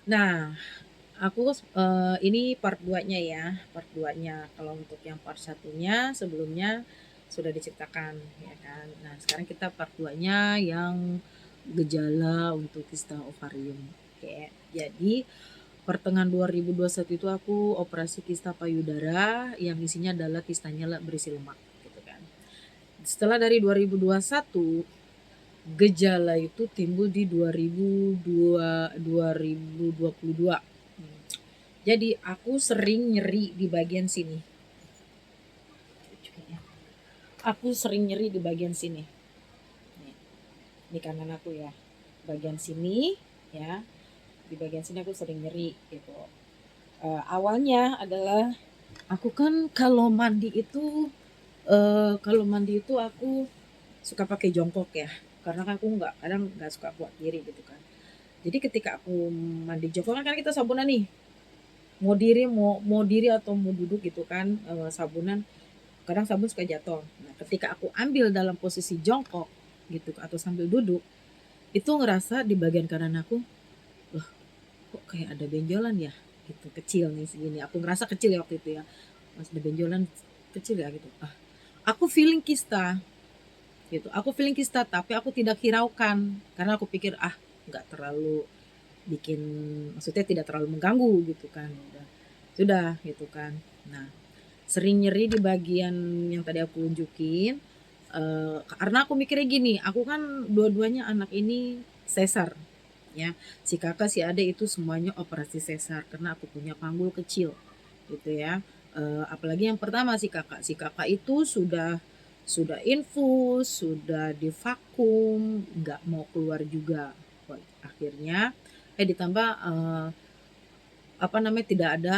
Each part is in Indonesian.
Nah, aku ini part 2-nya ya, part 2-nya. Kalau untuk yang part satunya sebelumnya sudah diceritakan ya kan. Nah, sekarang kita part 2-nya yang gejala untuk kista ovarium. Oke. Jadi pertengahan 2021 itu aku operasi kista payudara yang isinya adalah kistanya berisi lemak gitu kan. Setelah dari 2021 gejala itu timbul di 2022. Jadi aku sering nyeri di bagian sini. Aku sering nyeri di bagian sini. Nih, di kanan aku ya. Bagian sini ya. Di bagian sini aku sering nyeri gitu. Awalnya adalah aku kan kalau mandi itu aku suka pakai jongkok ya. Karena kan aku kadang nggak suka kuat diri gitu kan. Jadi ketika aku mandi jongkok kan kita sabunan nih, mau diri atau mau duduk gitu kan, sabunan kadang sabun suka jatuh. Nah, ketika aku ambil dalam posisi jongkok gitu atau sambil duduk, itu ngerasa di bagian kanan aku, loh kok kayak ada benjolan ya gitu, kecil nih segini. Aku ngerasa kecil ya waktu itu ya. Mas ada benjolan kecil ya gitu. Aku feeling kista gitu. Aku feeling kista tapi aku tidak hiraukan karena aku pikir nggak terlalu bikin, maksudnya tidak terlalu mengganggu gitu kan. Sudah gitu kan. Nah, sering nyeri di bagian yang tadi aku unjukin, karena aku mikirnya gini, aku kan dua-duanya anak ini sesar ya, si kakak si adik itu semuanya operasi sesar karena aku punya panggul kecil gitu ya. Apalagi yang pertama si kakak itu sudah infus, sudah divakum, nggak mau keluar juga. Akhirnya ditambah apa namanya, tidak ada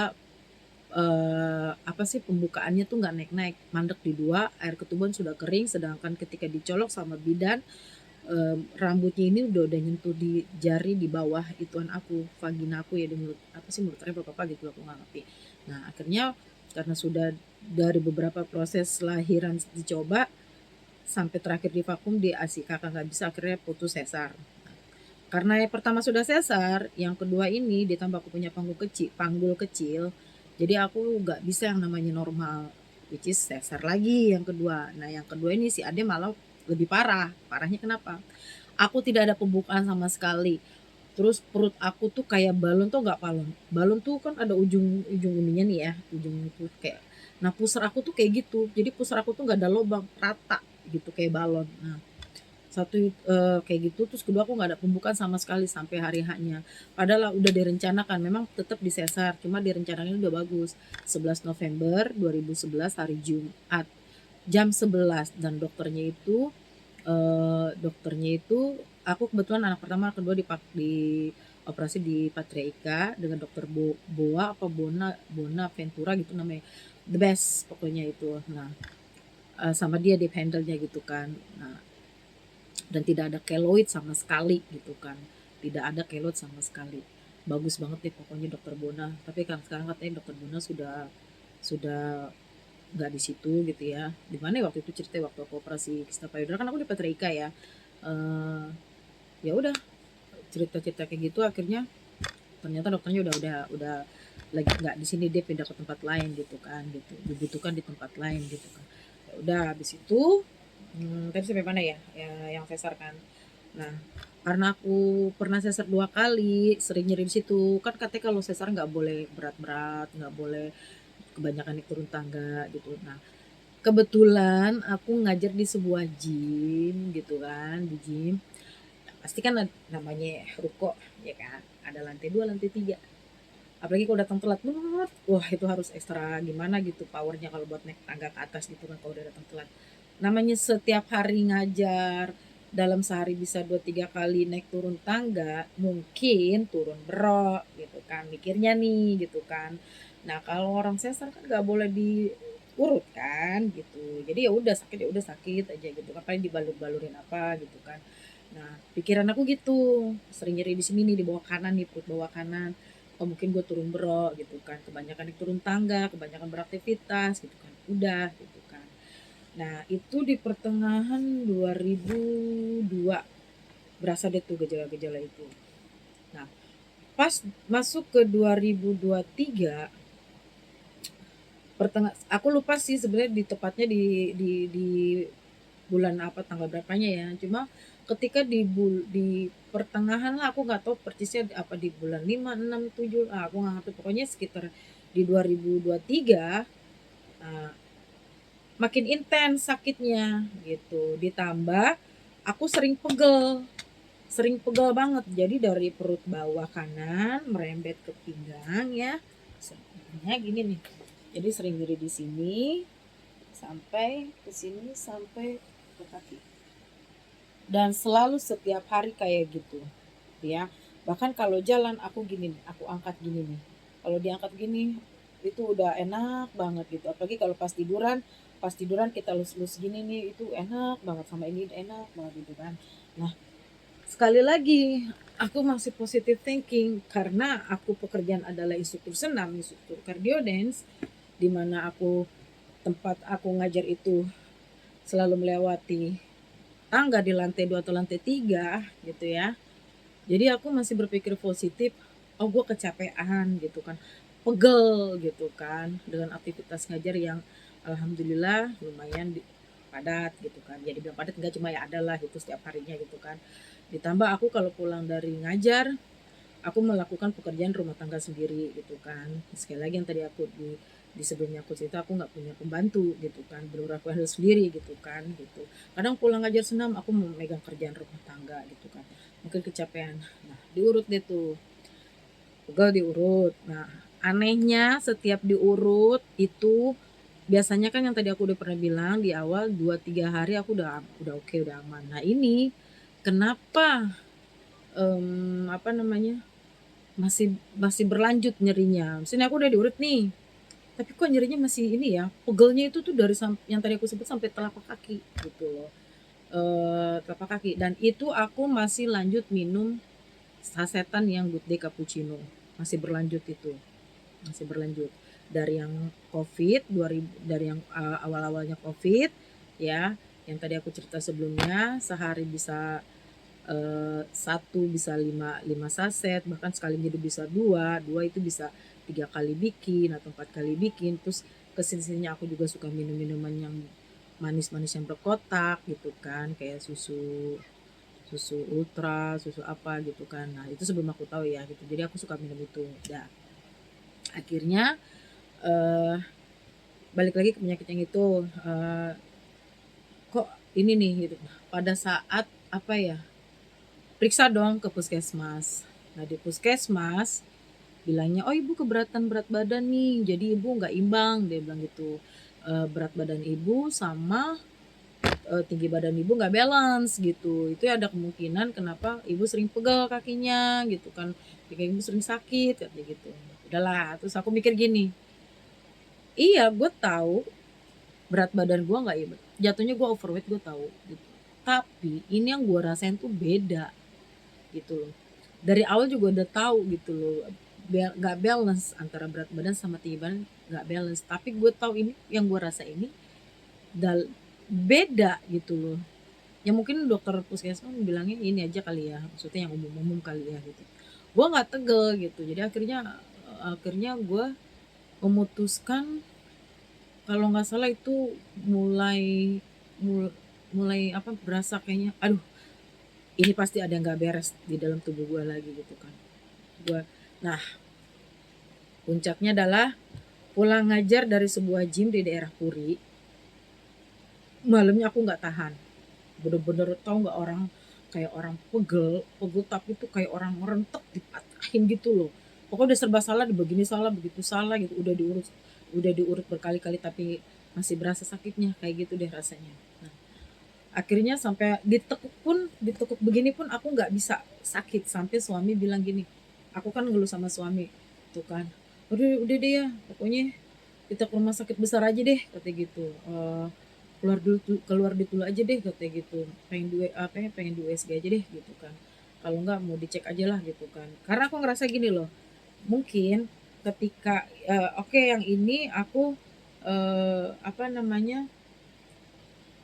apa sih, pembukaannya tuh nggak naik-naik, mandek di dua, air ketuban sudah kering, sedangkan ketika dicolok sama bidan, rambutnya ini udah nyentuh di jari di bawah ituan aku, vagina aku ya, di mulut apa sih, mulut apa gitu, aku nggak ngerti. Nah, akhirnya karena sudah dari beberapa proses lahiran dicoba, sampai terakhir divakum di ASI kakak nggak bisa, akhirnya putus sesar. Karena yang pertama sudah sesar, yang kedua ini ditambah aku punya panggul kecil, jadi aku nggak bisa yang namanya normal, which is sesar lagi yang kedua. Nah yang kedua ini si ade malah lebih parah. Parahnya kenapa? Aku tidak ada pembukaan sama sekali. Terus perut aku tuh kayak balon, tuh nggak balon. Balon tuh kan ada ujung ininya nih ya, ujung tuh kayak. Nah pusar aku tuh kayak gitu. Jadi pusar aku tuh nggak ada lubang, rata gitu kayak balon. Nah satu kayak gitu, terus kedua aku nggak ada pembukaan sama sekali sampai hari H-nya. Padahal udah direncanakan, memang tetap disesar, cuma direncanakan udah bagus. 11 November 2011 hari Jumat jam 11, dan dokternya itu aku kebetulan anak pertama, anak kedua di operasi di Patria Ika dengan dokter Boa apa Bona Ventura gitu namanya, the best pokoknya itu. Nah, sama dia deep handle-nya gitu kan. Nah, dan tidak ada keloid sama sekali gitu kan, tidak ada keloid sama sekali, bagus banget deh pokoknya dokter Bona. Tapi kan sekarang katanya dokter Bona sudah nggak di situ gitu ya. Di mana waktu itu cerita waktu aku operasi kista payudara kan aku di Petrika ya. eh Ya udah, cerita-cerita kayak gitu, akhirnya ternyata dokternya udah lagi nggak di sini, dia pindah ke tempat lain gitu kan, gitu dibutuhkan di tempat lain gitu kan. Ya udah habis itu, tadi sampai mana ya, yang sesar kan. Nah, karena aku pernah sesar 2 kali, sering nyeri di situ. Kan katanya kalau sesar nggak boleh berat-berat, nggak boleh kebanyakan naik turun tangga gitu. Nah, kebetulan aku ngajar di sebuah gym gitu kan, di gym. Pasti kan namanya ruko ya kan, ada lantai 2 lantai 3. Apalagi kalau datang telat, wah itu harus ekstra gimana gitu powernya kalau buat naik tangga ke atas gitu kan kalau udah datang telat. Namanya setiap hari ngajar, dalam sehari bisa 2-3 kali naik turun tangga, mungkin turun berok gitu kan, mikirnya nih gitu kan. Nah kalau orang sesar kan nggak boleh diurut kan gitu, jadi ya udah sakit aja gitu kan, paling dibalur-balurin apa gitu kan. Nah pikiran aku gitu, sering nyeri di sini nih, di bawah kanan nih, perut bawah kanan. Oh mungkin gue turun berok gitu kan, kebanyakan naik turun tangga, kebanyakan beraktivitas gitu kan, udah gitu kan. Nah, itu di pertengahan 2002 berasa deh tuh gejala-gejala itu. Nah, Pas masuk ke 2023 aku lupa sih sebenarnya di tepatnya di bulan apa tanggal berapanya ya. Cuma ketika di pertengahan lah, aku nggak tahu persisnya apa di bulan 5 6 7, aku nggak ngerti, pokoknya sekitar di 2023 nah, makin intens sakitnya gitu. Ditambah aku sering pegel banget. Jadi dari perut bawah kanan merembet ke pinggang ya. Sebenarnya gini nih. Jadi sering diri di sini sampai ke sini sampai ke kaki. Dan selalu setiap hari kayak gitu. Ya. Bahkan kalau jalan aku gini nih, aku angkat gini nih. Kalau diangkat gini itu udah enak banget gitu. Apalagi kalau pas tiduran kita lus-lus gini nih itu enak banget, sama ini enak banget gitu kan. Nah, sekali lagi, aku masih positive thinking karena aku pekerjaan adalah instruktur senam, instruktur cardio dance, di mana tempat aku ngajar itu selalu melewati tangga di lantai 2 atau lantai 3 gitu ya. Jadi aku masih berpikir positif, oh gue kecapean gitu kan, pegel gitu kan dengan aktivitas ngajar yang alhamdulillah lumayan padat gitu kan. Jadi bilang padat enggak, cuma ya adalah gitu setiap harinya gitu kan. Ditambah aku kalau pulang dari ngajar, aku melakukan pekerjaan rumah tangga sendiri gitu kan. Sekali lagi yang tadi aku di sebelumnya aku cerita, aku nggak punya pembantu gitu kan, benar aku handle sendiri gitu kan gitu. Kadang pulang ngajar senam aku memegang kerjaan rumah tangga gitu kan, mungkin kecapean. Nah diurut deh tuh, pegel diurut. Nah anehnya setiap diurut itu biasanya kan yang tadi aku udah pernah bilang di awal 2-3 hari aku udah oke, udah aman. Nah ini kenapa apa namanya, masih masih berlanjut nyerinya. Misalnya aku udah diurut nih, tapi kok nyerinya masih ini ya, pegelnya itu tuh dari yang tadi aku sebut sampai telapak kaki gitu loh. Telapak kaki, dan itu aku masih lanjut minum sasetan yang Good Day Cappuccino. Masih berlanjut itu, masih berlanjut. Dari yang Covid 2000, dari yang awal-awalnya Covid ya, yang tadi aku cerita sebelumnya, sehari bisa satu bisa lima saset, bahkan sekali jadi bisa dua itu bisa 3 kali bikin atau 4 kali bikin. Terus kesini aku juga suka minum minuman yang manis-manis yang berkotak gitu kan, kayak susu susu ultra, susu apa gitu kan. Nah itu sebelum aku tahu ya gitu, jadi aku suka minum itu. Nah akhirnya eh, balik lagi ke penyakit yang itu, kok ini nih gitu. Pada saat apa ya, periksa dong ke puskesmas. Nah di puskesmas bilangnya, oh ibu keberatan berat badan nih, jadi ibu nggak imbang, dia bilang gitu. Berat badan ibu sama tinggi badan ibu nggak balance gitu. Itu ada kemungkinan kenapa ibu sering pegel kakinya gitu kan, kakinya ibu sering sakit katanya gitu. Udahlah, terus aku mikir gini, iya gue tahu berat badan gue nggak, iya jatuhnya gue overweight, gue tahu gitu. Tapi ini yang gue rasain tuh beda gitu loh. Dari awal juga udah tahu gitu loh, nggak balance antara berat badan sama tinggi badan, nggak balance. Tapi gue tahu ini yang gue rasa ini beda gitu loh. Ya mungkin dokter puskesmas bilangnya ini aja kali ya, maksudnya yang umum-umum kali ya gitu. Gue nggak tegel gitu, jadi akhirnya gue memutuskan, kalau nggak salah itu mulai mulai apa, berasa kayaknya aduh ini pasti ada yang nggak beres di dalam tubuh gue lagi gitu kan. Nah puncaknya adalah pulang ngajar dari sebuah gym di daerah Puri, malamnya aku nggak tahan, bener-bener tau nggak, orang kayak orang pegel pegel tapi tuh kayak orang merentek dipatahin gitu loh. Pokoknya udah serba salah, begini salah begitu salah gitu, udah diurut berkali-kali tapi masih berasa sakitnya, kayak gitu deh rasanya. Nah, akhirnya sampai ditekuk begini pun aku nggak bisa sakit, sampai suami bilang gini, aku kan ngeluh sama suami tuh kan, udah deh ya pokoknya kita ke rumah sakit besar aja deh kata gitu. Keluar dulu aja deh katanya gitu, pengen di USG aja deh gitu kan, kalau enggak mau dicek aja lah gitu kan. Karena aku ngerasa gini loh, mungkin ketika oke, yang ini aku apa namanya,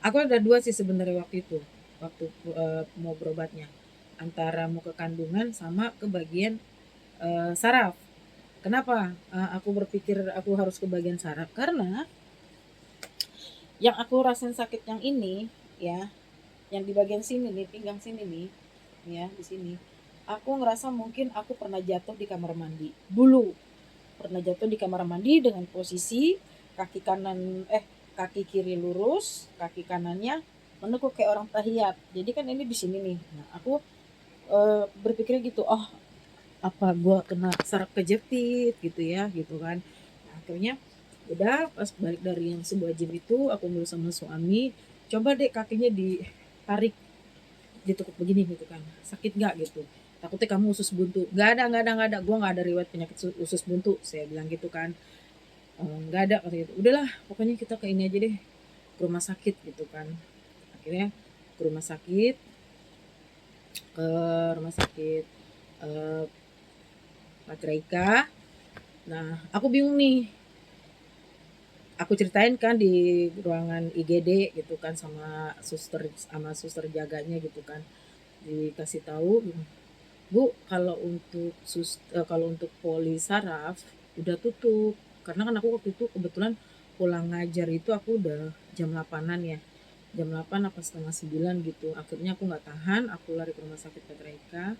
aku ada dua sih sebenarnya waktu itu, waktu mau berobatnya, antara mau ke kandungan sama ke bagian saraf. Kenapa aku berpikir aku harus ke bagian saraf? Karena yang aku rasain sakit yang ini ya, yang di bagian sini nih, pinggang sini nih, ya di sini. Aku ngerasa mungkin aku pernah jatuh di kamar mandi. Dulu pernah jatuh di kamar mandi dengan posisi kaki kanan kaki kiri lurus, kaki kanannya menekuk kayak orang tahiyat. Jadi kan ini di sini nih. Nah, aku berpikirnya gitu, oh apa gua kena saraf kejepit gitu ya, gitu kan. Nah, akhirnya udah pas balik dari yang sebuah gym itu aku ngobrol sama suami, coba deh kakinya ditarik ditekuk begini gitu kan, sakit nggak gitu, takutnya kamu usus buntu. Nggak ada, gue nggak ada riwayat penyakit usus buntu, saya bilang gitu kan. Nggak ada kata gitu, udahlah pokoknya kita ke ini aja deh, ke rumah sakit gitu kan. Akhirnya ke rumah sakit, ke rumah sakit eh, Patrika. Nah aku bingung nih, aku ceritain kan di ruangan IGD gitu kan sama suster jaganya gitu kan, dikasih tahu, Bu, kalau untuk kalau untuk poli saraf udah tutup. Karena kan aku waktu itu kebetulan pulang ngajar itu aku udah jam 8-an ya. Jam 8 apa setengah 9 gitu. Akhirnya aku nggak tahan, aku lari ke rumah sakit Petrika.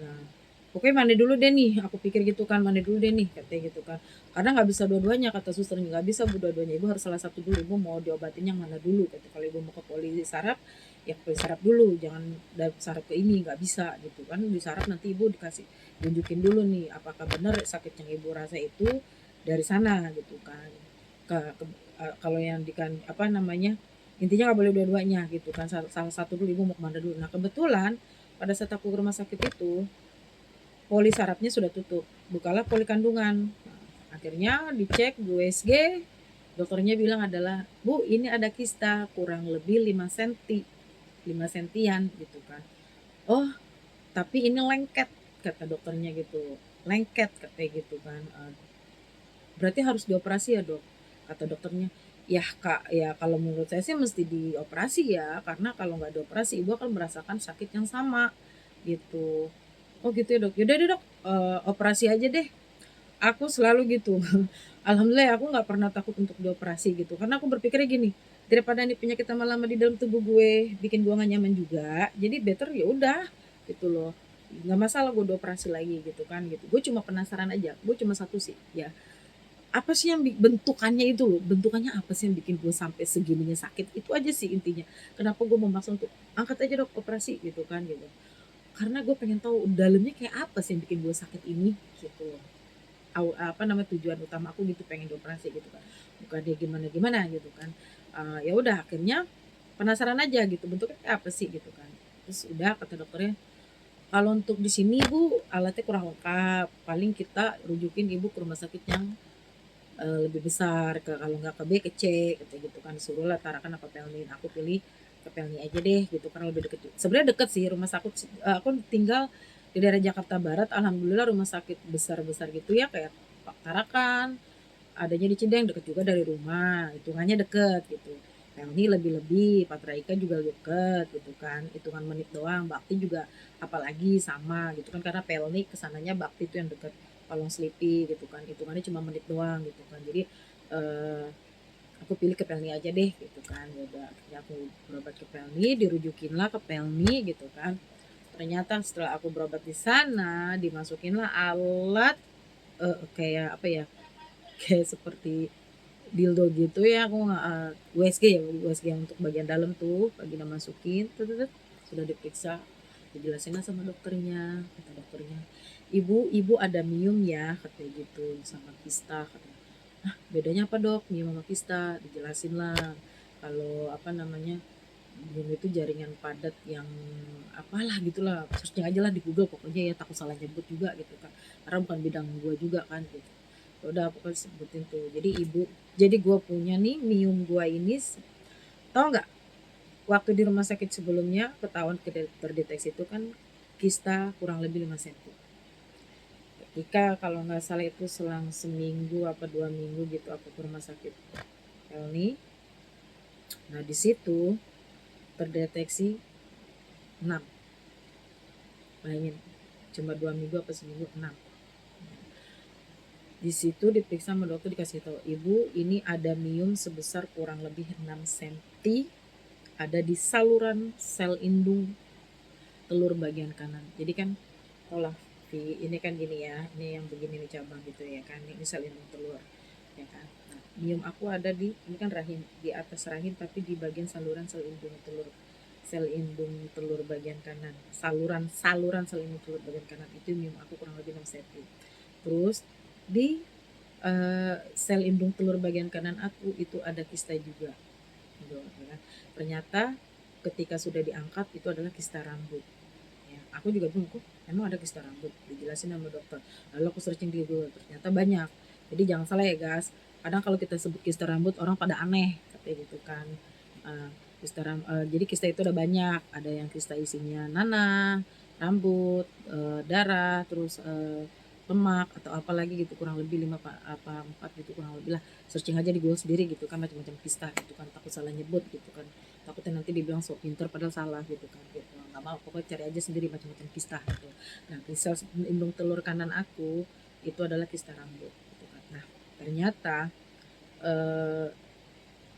Nah, pokoknya mandi dulu deh nih, aku pikir gitu kan, mandi dulu deh nih, katanya gitu kan. Karena nggak bisa dua-duanya, kata susternya, nggak bisa bu dua-duanya, ibu harus salah satu dulu, ibu mau diobatin yang mana dulu, kata. Kalau ibu mau ke poli saraf, ya ke poli saraf dulu, jangan dari saraf ke ini, nggak bisa gitu kan. Di saraf nanti ibu dikasih, tunjukin dulu nih, apakah benar sakit yang ibu rasa itu dari sana gitu kan. Kalau yang apa namanya, intinya nggak boleh dua-duanya gitu kan, salah satu dulu, ibu mau kemana dulu. Nah kebetulan pada saat aku ke rumah sakit itu, poli sarafnya sudah tutup, bukalah poli kandungan. Nah, akhirnya dicek di USG, dokternya bilang adalah, Bu ini ada kista kurang lebih 5 cm, 5 sentian gitu kan. Oh tapi ini lengket, kata dokternya gitu, lengket katanya gitu kan. Berarti harus dioperasi ya dok, kata dokternya. Ya kak, ya kalau menurut saya sih mesti dioperasi ya, karena kalau nggak dioperasi ibu akan merasakan sakit yang sama gitu. Oh gitu ya dok, yaudah deh dok, operasi aja deh. Aku selalu gitu. Alhamdulillah ya, aku nggak pernah takut untuk dioperasi gitu, karena aku berpikirnya gini, daripada nih penyakit lama-lama di dalam tubuh gue bikin gue gak nyaman juga, jadi better ya udah gitu loh, nggak masalah gue dioperasi lagi gitu kan gitu. Gue cuma penasaran aja, gue cuma satu sih ya, apa sih yang bentukannya itu loh, bentukannya apa sih yang bikin gue sampai segininya sakit, itu aja sih intinya. Kenapa gue memaksa untuk angkat aja dok operasi gitu kan gitu, karena gue pengen tahu dalamnya kayak apa sih yang bikin gue sakit ini gitu loh. Apa namanya, tujuan utama aku gitu, pengen dioperasi gitu kan, bukan dia gimana gimana gitu kan. Ya udah akhirnya penasaran aja gitu, bentuknya kayak apa sih gitu kan. Terus udah kata dokternya, kalau untuk di sini bu alatnya kurang lengkap, paling kita rujukin ibu ke rumah sakit yang lebih besar, kalau nggak ke B ke C gitu gitu kan. Suruhlah Tarakan apa Pelni, aku pilih ke Pelni aja deh gitu karena lebih deket. Sebenarnya deket sih rumah sakit, aku tinggal di daerah Jakarta Barat, alhamdulillah rumah sakit besar-besar gitu ya kayak Pak Tarakan adanya di Cideng, deket juga dari rumah, hitungannya deket gitu. Pelni lebih-lebih, Patraika juga deket gitu kan, hitungan menit doang. Bakti juga apalagi sama gitu kan, karena Pelni kesananya Bakti itu yang deket Palong Selipi gitu kan, hitungannya cuma menit doang gitu kan. Jadi eh, aku pilih ke Pelni aja deh gitu kan. Ya udah akhirnya aku berobat ke Pelni, dirujukinlah ke Pelni gitu kan. Ternyata setelah aku berobat di sana, dimasukinlah alat kayak apa ya, kayak seperti dildo gitu ya, aku nggak USG ya, USG yang untuk bagian dalam tuh lagi masukin sudah diperiksa, dijelasin sama dokternya. Kata dokternya, ibu ada miom ya katanya gitu, sama kista katanya. Ah bedanya apa dok miom sama kista, dijelasin lah. Kalau apa namanya, miom itu jaringan padat yang apalah gitulah, searching aja lah di Google pokoknya ya, takut salah nyebut juga gitu kan, karena bukan bidang gue juga kan gitu. Ya udah pokoknya sebutin tuh, jadi gue punya nih miom gue ini, tau nggak, waktu di rumah sakit sebelumnya ketahuan terdeteksi itu kan kista kurang lebih 5 cm. Ketika kalau nggak salah itu selang seminggu apa 2 minggu gitu aku ke rumah sakit Elni. Nah di situ terdeteksi 6, bayangin, cuma 2 minggu apa seminggu 6. Di situ diperiksa sama dokter, dikasih tahu, "Ibu, ini ada miom sebesar kurang lebih 6 senti, ada di saluran sel indung telur bagian kanan." Jadi kan taulah ini kan gini ya, ini yang begini nih cabang gitu ya kan, ini sel indung telur ya kan. Nah, miom aku ada di ini kan rahim, di atas rahim tapi di bagian saluran sel indung telur bagian kanan. Saluran saluran sel indung telur bagian kanan itu miom aku kurang lebih 6 cm. Terus di sel indung telur bagian kanan aku itu ada kista juga gitu ya kan. Ternyata ketika sudah diangkat itu adalah kista rambut ya. Aku juga bingung, kok emang ada kista rambut, dijelasin sama dokter. Lalu aku searching di Google, ternyata banyak. Jadi jangan salah ya guys, kadang kalau kita sebut kista rambut orang pada aneh katanya gitu kan. Eh, jadi kista itu ada banyak, ada yang kista isinya nanah, rambut, darah, terus lemak atau apalagi gitu, kurang lebih 5 apa 4 gitu kurang lebih lah. Searching aja di Google sendiri gitu kan, macam-macam kista gitu kan, takut salah nyebut gitu kan, takutnya nanti dibilang sok pinter padahal salah gitu kan, gitu nggak mau, pokoknya cari aja sendiri macam-macam kista gitu. Nah, sel indung telur kanan aku itu adalah kista rambut gitu kan. Nah, ternyata eh,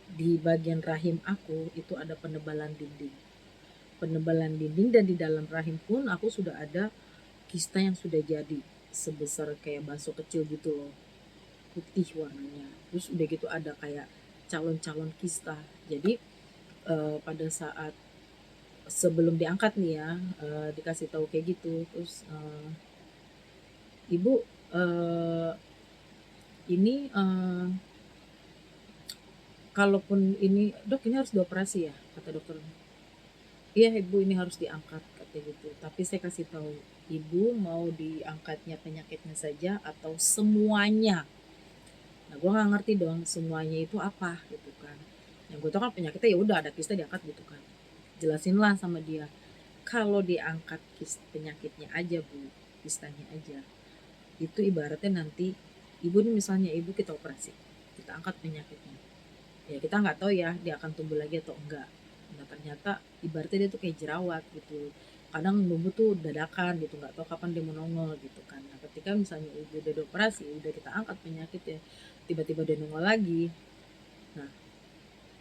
di bagian rahim aku itu ada penebalan dinding, dan di dalam rahim pun aku sudah ada kista yang sudah jadi sebesar kayak bakso kecil gitu loh, putih warnanya. Terus udah gitu ada kayak calon-calon kista. Jadi pada saat sebelum diangkat nih ya, dikasih tahu kayak gitu. Terus ibu, ini kalaupun ini dok ini harus dioperasi ya, kata dokter. Iya ibu, ini harus diangkat katanya gitu. Tapi saya kasih tahu, ibu mau diangkatnya penyakitnya saja atau semuanya. Nah gue nggak ngerti dong semuanya itu apa gitu kan. Yang gue tau kan penyakitnya ya udah ada kista diangkat gitu kan. Jelasin lah sama dia, kalau diangkat penyakitnya aja bu, kistanya aja, itu ibaratnya nanti ibu nih, misalnya ibu kita operasi, kita angkat penyakitnya, ya kita nggak tahu ya dia akan tumbuh lagi atau enggak. Nah ternyata ibaratnya dia tuh kayak jerawat gitu, kadang tumbuh tuh dadakan gitu, nggak tahu kapan dia mau nongol gitu kan. Nah ketika misalnya ibu udah dioperasi, udah kita angkat penyakitnya, tiba-tiba dia nongol lagi, nah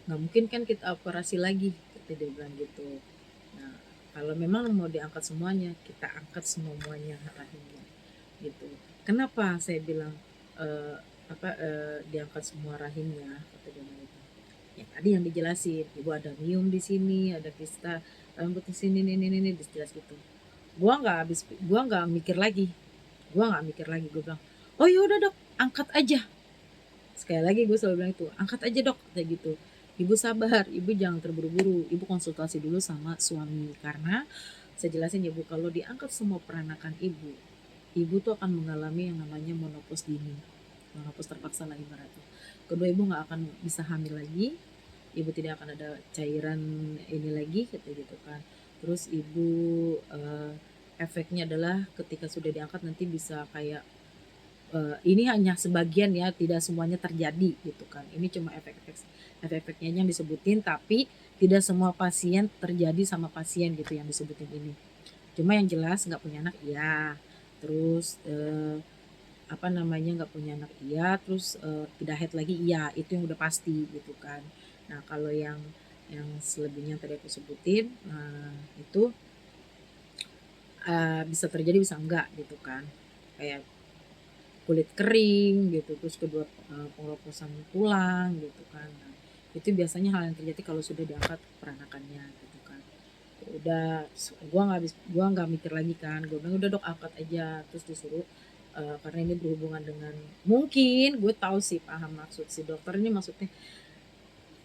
nggak mungkin kan kita operasi lagi, kita dia bilang gitu. Nah kalau memang mau diangkat semuanya, kita angkat semuanya rahimnya gitu. Kenapa saya bilang diangkat semua rahimnya, kata dia gitu. Ya tadi yang dijelasin, ibu ada miom di sini, ada kista rambut di sini, ini jelas gitu. Gua nggak mikir lagi, gue bilang, oh yaudah dok, angkat aja. Sekali lagi gue selalu bilang itu, angkat aja dok, kayak gitu. Ibu sabar, ibu jangan terburu-buru, ibu konsultasi dulu sama suami. Karena saya jelasin ya bu, kalau diangkat semua peranakan ibu tuh akan mengalami yang namanya menopause dini, menopause terpaksa lah ibaratnya. Kedua, ibu nggak akan bisa hamil lagi, ibu tidak akan ada cairan ini lagi, kata gitu kan. Terus ibu efeknya adalah ketika sudah diangkat nanti bisa kayak ini hanya sebagian ya, tidak semuanya terjadi gitu kan. Ini cuma efek-efeknya yang disebutin, tapi tidak semua pasien terjadi sama pasien gitu yang disebutin ini. Cuma yang jelas nggak punya anak iya, terus apa namanya, nggak punya anak iya, terus tidak head lagi iya, itu yang udah pasti gitu kan. Nah kalau yang selebihnya tadi aku sebutin, itu bisa terjadi bisa enggak gitu kan, kayak kulit kering gitu, terus kedua pengeroposan tulang gitu kan. Nah, itu biasanya hal yang terjadi kalau sudah diangkat peranakannya gitu kan. Ya udah, gua nggak mikir lagi kan, gue bilang udah dok angkat aja. Terus disuruh karena ini berhubungan dengan, mungkin gue tahu sih paham maksud si dokter ini, maksudnya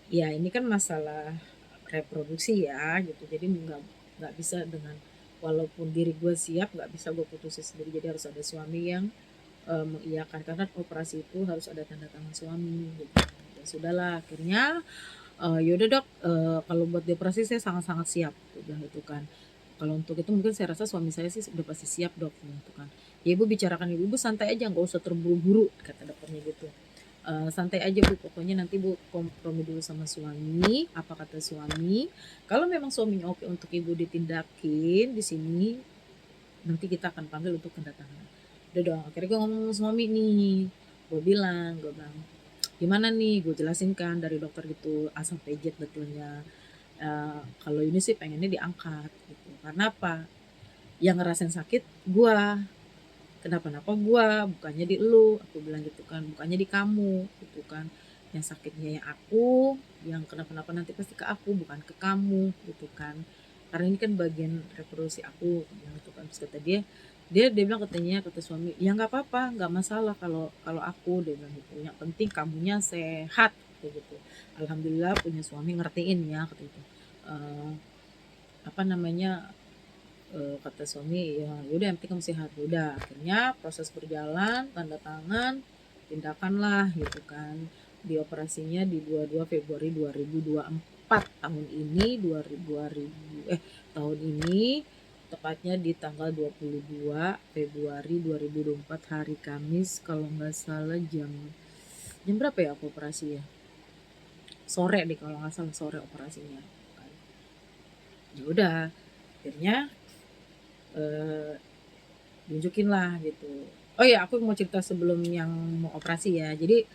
ya ini kan masalah reproduksi ya gitu, jadi nggak bisa dengan, walaupun diri gue siap nggak bisa gue putusin sendiri, jadi harus ada suami yang mengiyakan, karena operasi itu harus ada tanda tangan suami gitu. Ya sudahlah akhirnya yaudah dok, kalau buat dioperasi saya sangat-sangat siap udah itu kan. Kalau untuk itu mungkin saya rasa suami saya sih udah pasti siap dok gitu kan. Ya ibu bicarakan, ibu santai aja, nggak usah terburu-buru kata dokternya gitu. Santai aja bu, pokoknya nanti bu kompromi dulu sama suami, apa kata suami. Kalau memang suaminya oke untuk ibu ditindakin di sini, nanti kita akan panggil untuk tanda tangan. Udah dong, akhirnya gue ngomong sama suami nih, gue bilang gimana nih, gue jelasin kan dari dokter gitu A sampai Z detailnya. Kalau ini sih pengennya diangkat gitu. Karena apa? Yang ngerasain sakit gua, kenapa-napa gua, bukannya di elu, aku bilang gitu kan, bukannya di kamu gitu kan. Yang sakitnya ya aku, yang kenapa-napa nanti pasti ke aku, bukan ke kamu gitu kan. Karena ini kan bagian reproduksi aku, yang itu kan. Terus kata dia bilang katanya kata suami, ya nggak apa-apa, nggak masalah kalau kalau aku, dia bilang gitu. Yang penting kamunya sehat kayak gitu. Alhamdulillah punya suami ngertiin ya kata itu. Eh, apa namanya, kata suami, ya udah yang penting kamu sehat. Ya udah, akhirnya proses berjalan, tanda tangan, tindakan lah gitu kan. Di operasinya di 22 Februari 2024 tahun ini, 2000 tahun ini tepatnya di tanggal 22 Februari 2024 hari Kamis kalau nggak salah jam jam berapa ya aku operasi ya? Sore deh kalau nggak salah, sore operasinya. Ya udah, akhirnya eh, nunjukin lah gitu. Oh ya, aku mau cerita sebelum yang mau operasi ya. Jadi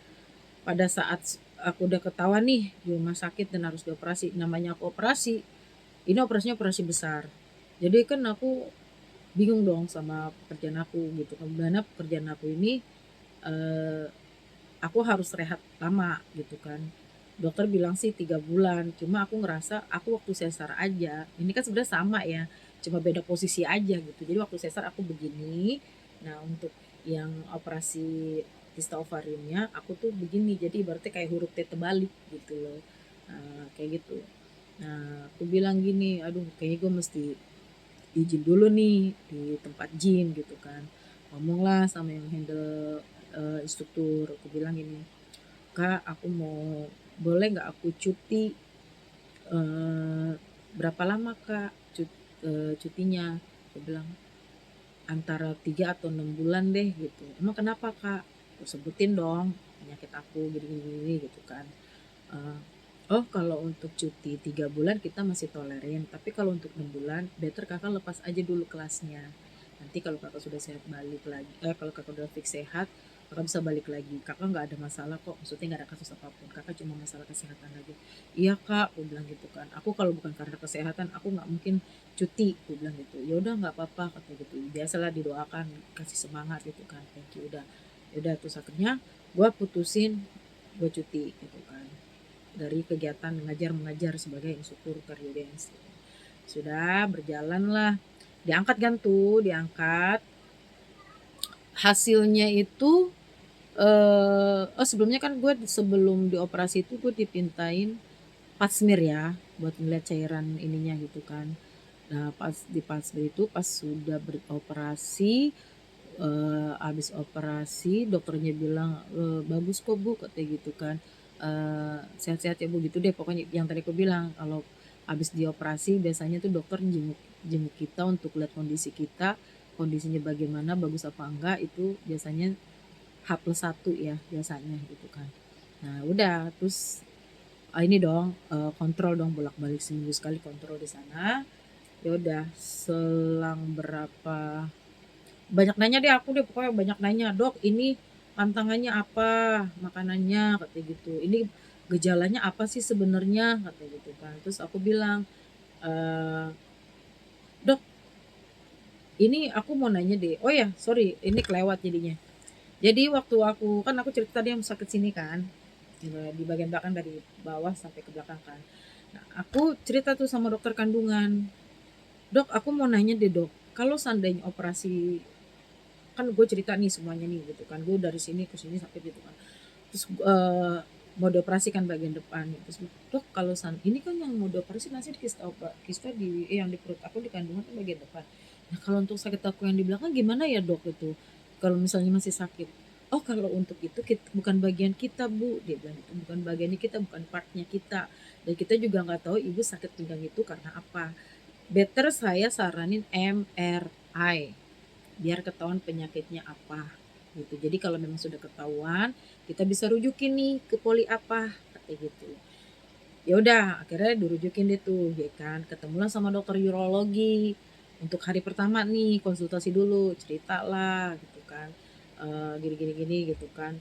pada saat aku udah ketahuan nih di rumah sakit dan harus dioperasi, namanya aku operasi, ini operasinya operasi besar. Jadi kan aku bingung dong sama pekerjaan aku gitu. Karena pekerjaan aku ini eh, aku harus rehat lama gitu kan. Dokter bilang sih 3 bulan, cuma aku ngerasa aku waktu sesar aja, ini kan sebenarnya sama ya, cuma beda posisi aja gitu. Jadi waktu sesar aku begini, nah untuk yang operasi kista ovariumnya aku tuh begini, jadi berarti kayak huruf T terbalik gitu loh. Nah, kayak gitu. Nah, aku bilang gini, aduh kayaknya gue mesti izin dulu nih di tempat gym gitu kan. Ngomonglah sama yang handle instruktur, aku bilang gini, Kak, aku mau boleh nggak aku cuti eh, berapa lama Kak cutinya? Aku bilang antara 3 atau 6 bulan deh gitu. Emang kenapa Kak? Aku sebutin dong penyakit aku gini-gini gitu kan. Eh, oh kalau untuk cuti 3 bulan kita masih tolerin, tapi kalau untuk 6 bulan, better kakak lepas aja dulu kelasnya. Nanti kalau kakak sudah sehat balik lagi, kalau kakak udah fix sehat, kakak bisa balik lagi. Kakak nggak ada masalah kok, maksudnya nggak ada kasus apapun. Kakak cuma masalah kesehatan lagi. Iya kak, aku bilang gitu kan. Aku kalau bukan karena kesehatan, aku nggak mungkin cuti, aku bilang gitu. Ya udah nggak apa-apa kata gitu. Biasalah didoakan, kasih semangat gitu kan. Thank you udah. Ya udah terus akhirnya gue putusin gue cuti gitu kan dari kegiatan mengajar sebagai instruktur cardio dance. Sudah berjalan lah, diangkat kan tuh, diangkat. Hasilnya itu sebelumnya kan gue sebelum dioperasi itu gue dipintain pap smear ya buat ngeliat cairan ininya gitu kan. Nah pas di pap smear itu pas sudah beroperasi, habis operasi dokternya bilang bagus kok bu katanya gitu kan. Sehat-sehat ya bu gitu deh pokoknya yang tadi aku bilang kalau habis dioperasi biasanya tuh dokter jenguk jenguk kita untuk lihat kondisi kita, kondisinya bagaimana, bagus apa enggak, itu biasanya H+1 ya biasanya gitu kan. Nah udah terus ini dong kontrol dong bolak-balik seminggu sekali kontrol di sana. Ya udah selang berapa banyak nanya deh aku deh pokoknya banyak nanya, "Dok, ini pantangannya apa? Makanannya?" Katanya gitu. "Ini gejalanya apa sih sebenarnya?" Katanya gitu kan. Terus aku bilang, eee, "Dok, ini aku mau nanya deh. Oh ya, sorry, ini kelewat jadinya. Jadi waktu aku kan aku cerita tadi yang sakit sini kan, di bagian belakang dari bawah sampai ke belakang kan. Nah, aku cerita tuh sama dokter kandungan, "Dok, aku mau nanya deh, Dok. Kalau seandainya operasi kan gue cerita nih semuanya nih gitu kan gue dari sini ke sini sampai gitu kan terus mau dioperasikan bagian depan terus dok kalau ini kan yang mau dioperasi masih di kista di yang di perut aku di kandungan kan bagian depan, nah kalau untuk sakit aku yang di belakang gimana ya dok itu kalau misalnya masih sakit. Oh kalau untuk itu bukan bagian kita bu, dia bilang itu bukan bagiannya kita, bukan partnya kita, dan kita juga nggak tahu ibu sakit pinggang itu karena apa. Better saya saranin MRI biar ketahuan penyakitnya apa gitu. Jadi kalau memang sudah ketahuan, kita bisa rujukin nih ke poli apa kayak gitu. Ya udah, akhirnya dirujukin deh tuh, ya kan. Ketemulah sama dokter urologi. Untuk hari pertama nih konsultasi dulu, cerita lah gitu kan. Gini gini gini gitu kan.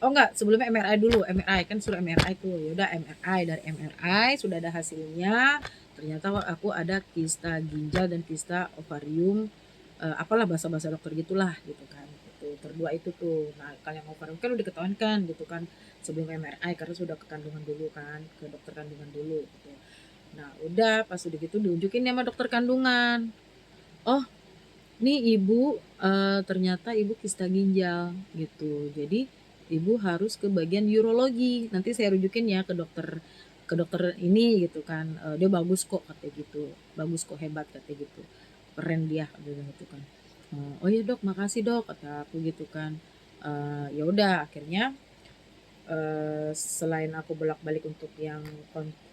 Oh enggak, sebelumnya MRI dulu, MRI kan suruh MRI tuh. Ya udah MRI, dari MRI sudah ada hasilnya. Ternyata aku ada kista ginjal dan kista ovarium, apalah bahasa-bahasa dokter gitulah gitu kan. Itu terdua itu tuh. Nah, kalau yang ovarium kan udah ketahuan kan gitu kan sebelum MRI karena sudah ke kandungan dulu kan, ke dokter kandungan dulu gitu. Nah, udah pas udah gitu diunjukin nih sama dokter kandungan. Oh, nih ibu, ternyata ibu kista ginjal gitu. Jadi ibu harus ke bagian urologi. Nanti saya rujukin ya ke dokter ini gitu kan. Dia bagus kok katanya gitu. Bagus kok, hebat katanya gitu. Keren dia katanya gitu kan. Oh iya dok, makasih dok kata aku gitu kan. Ya udah akhirnya selain aku bolak-balik untuk yang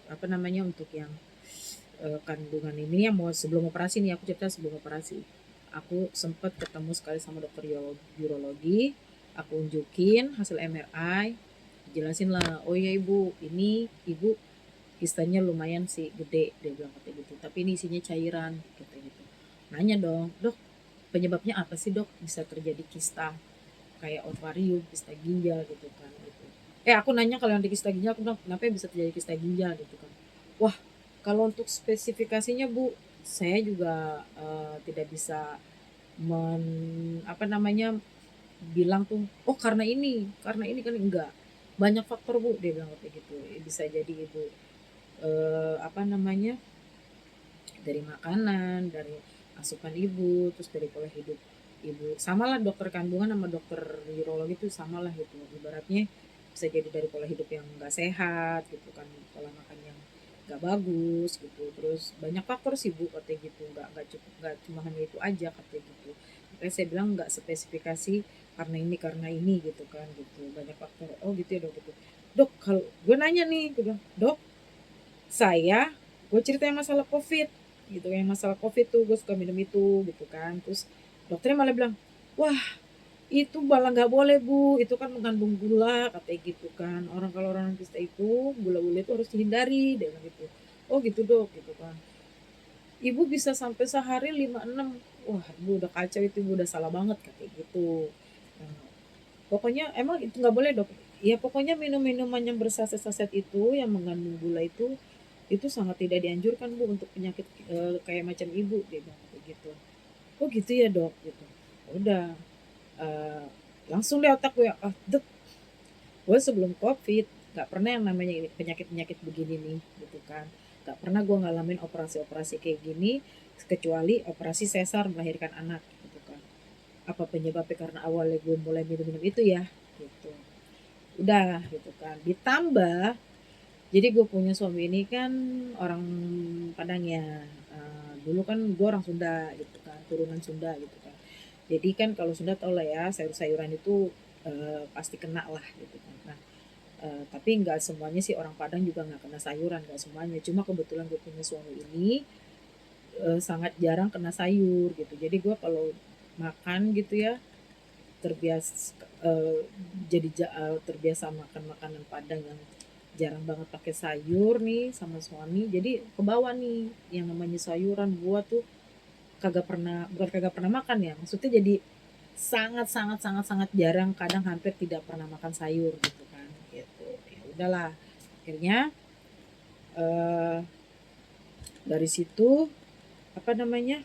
apa namanya untuk yang kandungan ini yang mau sebelum operasi nih, aku cerita sebelum operasi. Aku sempat ketemu sekali sama dokter urologi, aku unjukin hasil MRI, jelasin lah, oh ya ibu, ini ibu kistanya lumayan sih gede, dia bilang kayak gitu, tapi ini isinya cairan, kayak gitu. Nanya dong, dok penyebabnya apa sih dok bisa terjadi kista kayak ovarium, kista ginjal gitu kan gitu. Aku nanya kalau yang di kista ginjal, aku bilang kenapa bisa terjadi kista ginjal gitu kan. Wah, kalau untuk spesifikasinya Bu, saya juga tidak bisa apa namanya bilang tuh, oh karena ini kan enggak. Banyak faktor Bu, dia bilang kayak gitu. Bisa jadi Ibu apa namanya dari makanan, dari asupan ibu, terus dari pola hidup ibu. Samalah dokter kandungan sama dokter urologi itu samalah gitu. Ibaratnya bisa jadi dari pola hidup yang nggak sehat gitu kan, pola makan yang nggak bagus gitu. Terus banyak faktor sih bu katanya gitu, nggak cukup nggak cuma hanya itu aja katanya gitu. Makanya saya bilang nggak spesifikasi karena ini gitu kan gitu. Banyak faktor. Oh gitu ya dok gitu. Dok kalau gue nanya nih, gue bilang dok gue cerita yang masalah covid gitu, yang masalah covid tuh gue suka minum itu gitu kan, terus dokternya malah bilang wah itu malah nggak boleh bu, itu kan mengandung gula katanya gitu kan, kalau orang kita itu gula-gula itu harus dihindari dia bilang gitu. Oh gitu dok gitu kan, ibu bisa sampai sehari 5-6. Wah ibu udah kacau itu, ibu udah salah banget katanya gitu. Nah, pokoknya emang itu nggak boleh dok, ya pokoknya minum-minuman yang bersaset-saset itu yang mengandung gula itu sangat tidak dianjurkan bu untuk penyakit kayak macam ibu dia bilang kayak gitu. Oh gitu ya dok gitu. Udah eh, langsung deh otak gue dek, gue sebelum covid nggak pernah yang namanya penyakit begini nih gitu kan, nggak pernah gue ngalamin operasi kayak gini kecuali operasi sesar melahirkan anak gitu kan. Apa penyebabnya karena awalnya gue mulai minum-minum itu ya gitu. Udah gitu kan, ditambah jadi gue punya suami ini kan orang Padang ya, dulu kan gue orang Sunda gitu kan, turunan Sunda gitu kan. Jadi kan kalau Sunda tau lah ya, sayur-sayuran itu pasti kena lah gitu kan. Nah, tapi nggak semuanya sih orang Padang juga nggak kena sayuran, nggak semuanya. Cuma kebetulan gue punya suami ini sangat jarang kena sayur gitu. Jadi gue kalau makan gitu ya terbiasa terbiasa makan makanan Padang yang jarang banget pakai sayur nih sama suami, jadi kebawa nih yang namanya sayuran, buah tuh kagak pernah, bukan kagak pernah makan ya, maksudnya jadi sangat sangat sangat sangat jarang, kadang hampir tidak pernah makan sayur gitu kan gitu. Ya udahlah akhirnya eh, dari situ apa namanya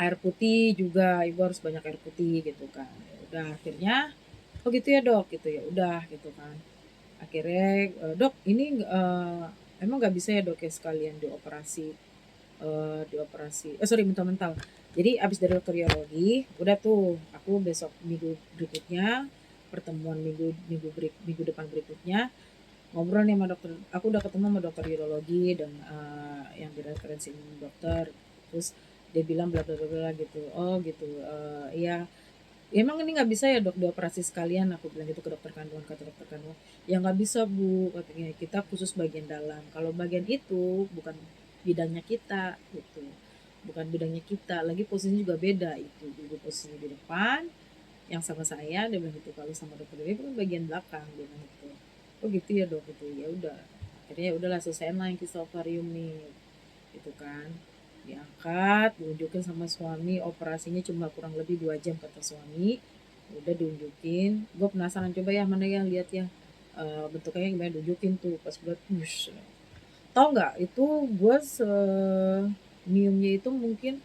air putih juga, ibu harus banyak air putih gitu kan. Ya udah akhirnya oh gitu ya dok gitu, ya udah gitu kan. Akhirnya dok ini emang nggak bisa ya dok ya sekalian dioperasi sorry mental-mental. Jadi abis dari dokter urologi udah tuh aku besok minggu berikutnya, pertemuan minggu depan berikutnya ngobrol nih sama dokter, aku udah ketemu sama dokter urologi dan yang direferensiin dokter, terus dia bilang bla bla bla bla gitu. Oh gitu, iya. Ya, emang ini nggak bisa ya dok dioperasi sekalian, aku bilang gitu ke dokter kandungan, kata dokter kandungan ya nggak bisa bu katanya, kita khusus bagian dalam, kalau bagian itu bukan bidangnya kita gitu, bukan bidangnya kita lagi, posisinya juga beda, itu dulu posisinya di depan yang sama saya, dia bilang gitu, kalau sama dokter dia kan bagian belakang, dia bilang gitu. Oh gitu ya dok gitu, ya udah akhirnya ya udahlah selesai lah yang kisah ovarium nih gitu kan, diangkat diunjukin sama suami, operasinya cuma kurang lebih 2 jam kata suami. Udah diunjukin, gue penasaran coba ya mana ya lihat ya, bentuknya gimana, diunjukin tuh pas gue wush, tahu nggak itu gue nyiumnya itu mungkin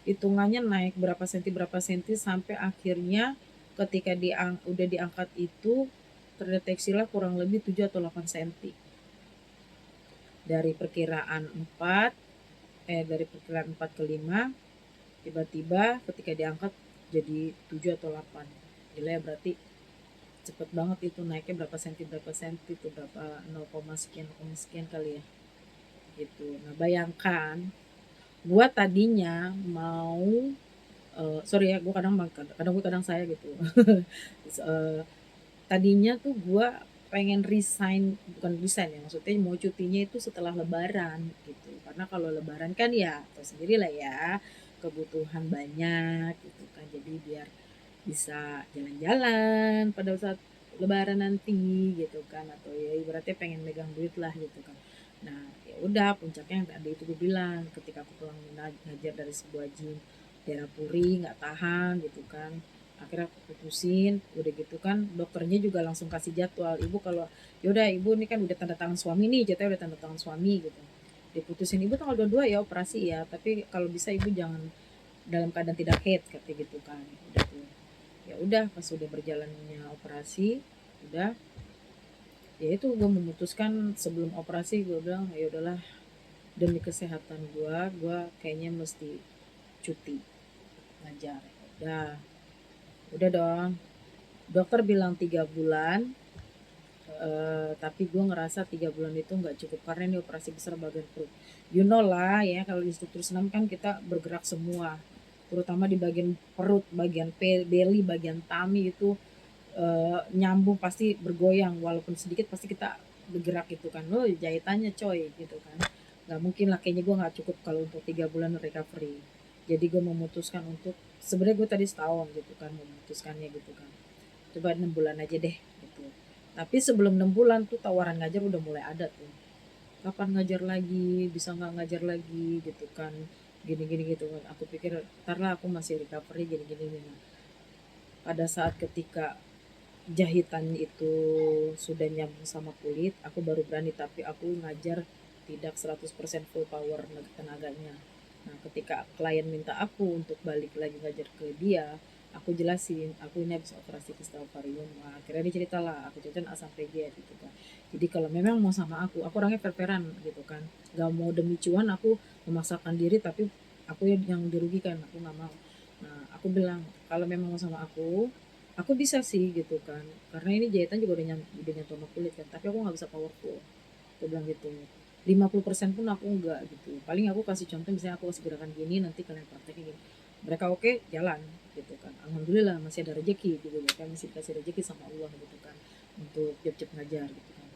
hitungannya naik berapa senti sampai akhirnya ketika udah diangkat itu terdeteksilah kurang lebih 7 atau 8 senti dari perkiraan 4 dari perkiraan 4 ke 5, tiba-tiba ketika diangkat jadi 7 atau 8. Gila ya, berarti cepet banget itu naiknya berapa senti itu berapa 0, sekian 0, sekian kali ya gitu. Nah bayangkan gua tadinya mau sorry ya gue kadang gue kadang saya gitu. Eh, tadinya tuh gue pengen resign, bukan resign ya, maksudnya mau cutinya itu setelah lebaran gitu, karena kalau lebaran kan ya tahu sendiri lah ya, kebutuhan banyak gitu kan, jadi biar bisa jalan-jalan pada saat lebaran nanti gitu kan, atau ya ibaratnya pengen megang duit lah gitu kan. Nah ya udah puncaknya yang tadi itu gue bilang, ketika aku pulang ngajar dari sebuah gym daerah Puri nggak tahan gitu kan, akhirnya aku putusin. Udah gitu kan dokternya juga langsung kasih jadwal, ibu kalau yaudah ibu ini kan udah tanda tangan suami nih, jatuhnya udah tanda tangan suami gitu, diputusin ibu tanggal 22 ya operasi ya, tapi kalau bisa ibu jangan dalam keadaan tidak head katanya gitu kan. Udah tuh ya udah pas udah berjalannya operasi, udah ya itu gue memutuskan sebelum operasi gue bilang ya udahlah, demi kesehatan gue kayaknya mesti cuti ngajar. Udah dong, dokter bilang 3 bulan, tapi gue ngerasa 3 bulan itu nggak cukup karena ini operasi besar bagian perut. You know lah ya, kalau di struktur senam kan kita bergerak semua, terutama di bagian perut, bagian belly, bagian tummy itu nyambung pasti bergoyang, walaupun sedikit pasti kita bergerak gitu kan. Lo jahitannya coy gitu kan, nggak mungkin lah, kayaknya gue nggak cukup kalau untuk 3 bulan recovery. Jadi gue memutuskan untuk, sebenarnya gue tadi setahun gitu kan memutuskannya gitu kan, coba 6 bulan aja deh gitu. Tapi sebelum 6 bulan tuh tawaran ngajar udah mulai ada tuh, kapan ngajar lagi, bisa nggak ngajar lagi gitu kan, gini-gini gitu kan. Aku pikir ntar lah aku masih recovery gini-gini. Nah, pada saat ketika jahitan itu sudah nyambung sama kulit, aku baru berani, tapi aku ngajar tidak 100% full power tenaganya. Nah, ketika klien minta aku untuk balik lagi ngajar ke dia, aku jelasin, aku ini habis operasi kistal ovarium. Nah, akhirnya dia cerita lah, aku jajan A sampai G gitu kan. Jadi kalau memang mau sama aku orangnya fair-fairan gitu kan. Gak mau demi cuan aku memaksakan diri, tapi aku yang dirugikan, aku nggak mau. Nah, aku bilang, kalau memang mau sama aku bisa sih gitu kan, karena ini jahitan juga udah nyentuh sama kulit kan, tapi aku nggak bisa powerful, aku bilang gitu. 50% pun aku enggak gitu, paling aku kasih contoh, misalnya aku kasih gerakan gini, nanti kalian prakteknya gini, mereka oke jalan gitu kan, alhamdulillah masih ada rezeki gitu kan, masih dikasih rezeki sama Allah gitu kan, untuk job-job ngajar gitu kan.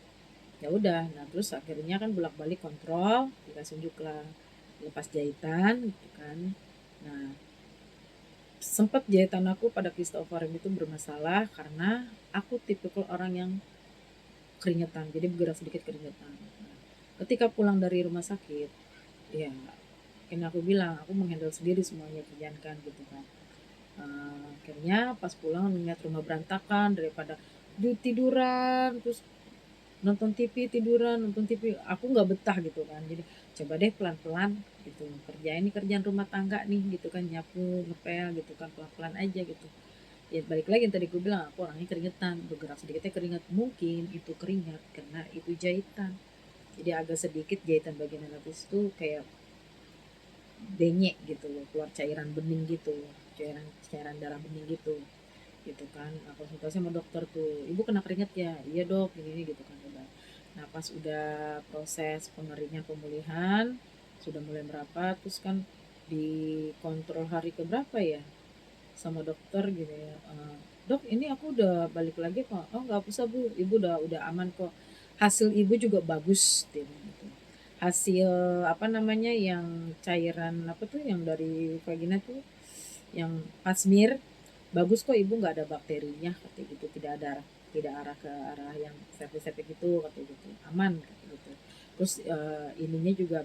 Ya udah, nah terus akhirnya kan bolak-balik kontrol, dikasih unjuk lah, lepas jahitan gitu kan. Nah, sempat jahitan aku pada kista ovarium itu bermasalah karena aku tipikal orang yang keringetan, jadi bergerak sedikit keringetan. Nah, ketika pulang dari rumah sakit, ya ini aku bilang aku menghandle sendiri semuanya, kerjaan kan gitu kan. Akhirnya pas pulang melihat rumah berantakan, daripada di tiduran terus nonton TV, tiduran nonton TV, aku nggak betah gitu kan. Jadi coba deh pelan-pelan gitu, kerjain ini kerjaan rumah tangga nih gitu kan, nyapu ngepel gitu kan, pelan-pelan aja gitu. Ya balik lagi yang tadi gue bilang, aku orangnya keringetan, bergerak sedikitnya keringat, mungkin itu keringat karena itu jahitan, jadi agak sedikit jahitan bagian atas itu kayak denyek gitu loh, keluar cairan bening gitu, cairan cairan darah bening gitu gitu kan. Nah, konsultasi sama dokter tuh, ibu kena keringet ya, iya dok ini gitu kan udah. Nah pas udah proses pengeringan pemulihan sudah mulai merapat, terus kan dikontrol hari keberapa ya sama dokter gitu ya, dok ini aku udah balik lagi kok, oh nggak usah bu, ibu udah aman kok, hasil ibu juga bagus gitu. Hasil apa namanya yang cairan apa tuh yang dari vagina tuh, yang pasmir, bagus kok ibu, nggak ada bakterinya katanya gitu, tidak arah ke arah yang septic itu katanya gitu, aman katanya gitu. Terus ininya juga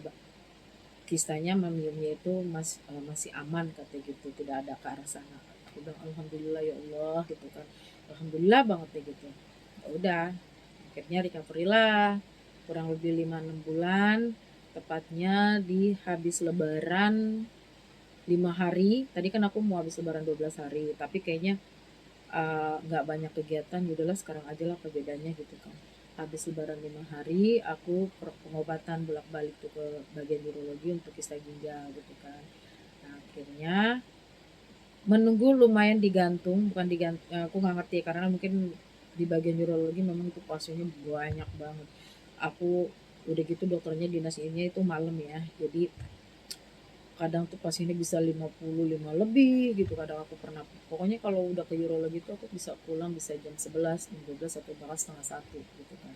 kistanya mamiumnya itu masih aman katanya gitu, tidak ada ke arah sana. Aku bilang alhamdulillah ya Allah gitu kan, alhamdulillah banget deh gitu. Ya udah, akhirnya recovery lah kurang lebih 5-6 bulan, tepatnya di habis lebaran 5 hari. Tadi kan aku mau habis lebaran 12 hari, tapi kayaknya nggak banyak kegiatan, ya udahlah sekarang aja lah perbedaannya gitu kan. Habis lebaran 5 hari aku pengobatan bolak-balik tuh ke bagian urologi untuk kista ginjal gitu kan. Nah akhirnya menunggu lumayan digantung, bukan digantung, aku nggak ngerti karena mungkin di bagian urologi memang itu pasiennya banyak banget. Aku udah gitu dokternya dinas ini itu malam ya, jadi kadang tuh pasiennya bisa 55 lebih gitu, kadang aku pernah pokoknya kalau udah ke urologi tuh aku bisa pulang bisa jam 11, jam 12 atau bahkan setengah satu gitu kan,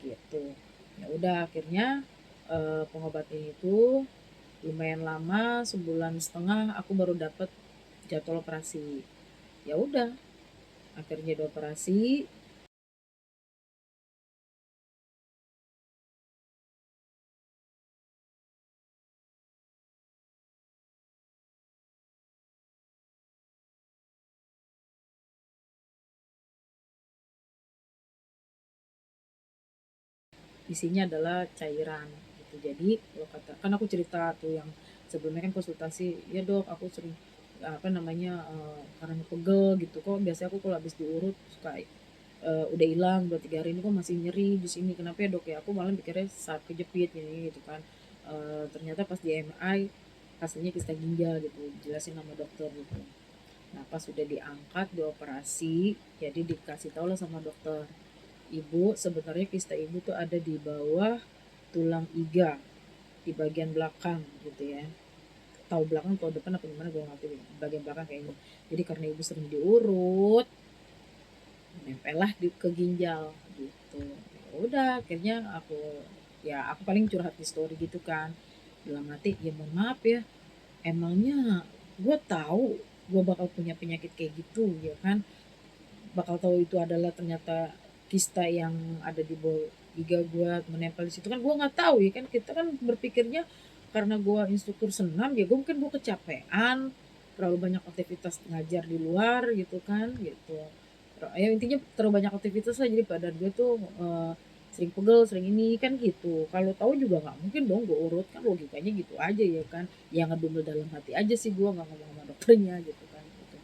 gitu. Ya udah akhirnya pengobatan itu lumayan lama, sebulan setengah aku baru dapat jadwal operasi. Ya udah akhirnya dioperasi. Isinya adalah cairan gitu. Jadi kalau kata kan aku cerita tuh yang sebelumnya kan konsultasi, ya dok aku sering apa namanya karena pegel gitu kok biasanya aku kalau habis diurut suka udah hilang 2-3 hari ini kok masih nyeri di sini, kenapa ya dok ya, aku malah mikirnya saat kejepit gini gitu kan. Ternyata pas di MRI hasilnya kista ginjal gitu, jelasin sama dokter gitu. Nah pas sudah diangkat dioperasi, jadi dikasih tau lah sama dokter, ibu sebenarnya kista ibu tuh ada di bawah tulang iga di bagian belakang gitu ya, tahu belakang tahu depan apa gimana gue ngerti, bagian belakang kayaknya. Jadi karena ibu sering diurut nempel lah di ke ginjal gitu. Ya udah akhirnya aku paling curhat di story gitu kan, dalam hati ya mohon maaf ya, emangnya gue tahu gue bakal punya penyakit kayak gitu ya kan, bakal tahu itu adalah ternyata kista yang ada di bawah giga gue menempel di situ kan, gue nggak tahu ya kan, kita kan berpikirnya karena gue instruktur senam ya gue mungkin gue kecapean terlalu banyak aktivitas ngajar di luar gitu kan gitu. Ya intinya terlalu banyak aktivitas lah jadi badan gue tuh sering pegel sering ini kan gitu, kalau tahu juga nggak mungkin dong gue urut kan, logikanya gitu aja ya kan. Yang ngedumel dalam hati aja sih, gue nggak ngomong sama dokternya gitu kan gitu.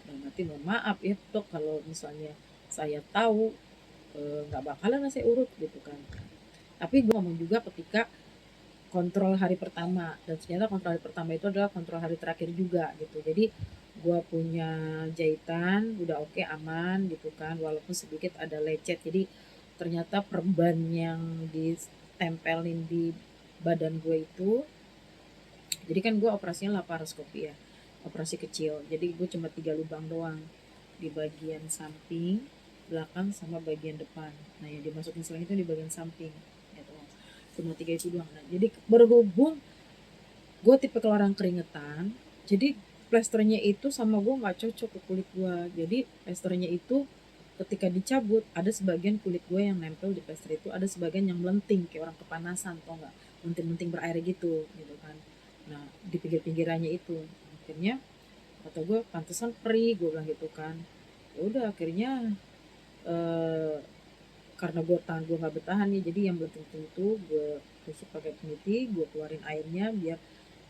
Dan nanti mohon maaf ya dok kalau misalnya saya tahu nggak bakalan saya urut gitu kan. Tapi gue ngomong juga ketika kontrol hari pertama, dan ternyata kontrol hari pertama itu adalah kontrol hari terakhir juga gitu. Jadi gue punya jahitan udah oke aman gitu kan, walaupun sedikit ada lecet. Jadi ternyata perban yang ditempelin di badan gue itu, jadi kan gue operasinya laparoskopi ya, operasi kecil, jadi gue cuma 3 lubang doang di bagian samping, belakang, sama bagian depan. Nah yang dimasukin selain itu di bagian samping gitu. Cuma 3 itu doang. Nah, jadi berhubung gue tipe orang keringetan, jadi plesternya itu sama gue nggak cocok ke kulit gue. Jadi plesternya itu ketika dicabut ada sebagian kulit gue yang nempel di plester itu, ada sebagian yang melenting kayak orang kepanasan, tau nggak, lenting-lenting berair gitu kan. Nah di pinggir-pinggirannya itu akhirnya kata gue pantesan perih, gue bilang gitu kan. Ya udah akhirnya eh, karena gue tahan gue nggak bertahan nih, jadi yang betul itu gue tusuk pakai peniti, gue keluarin airnya biar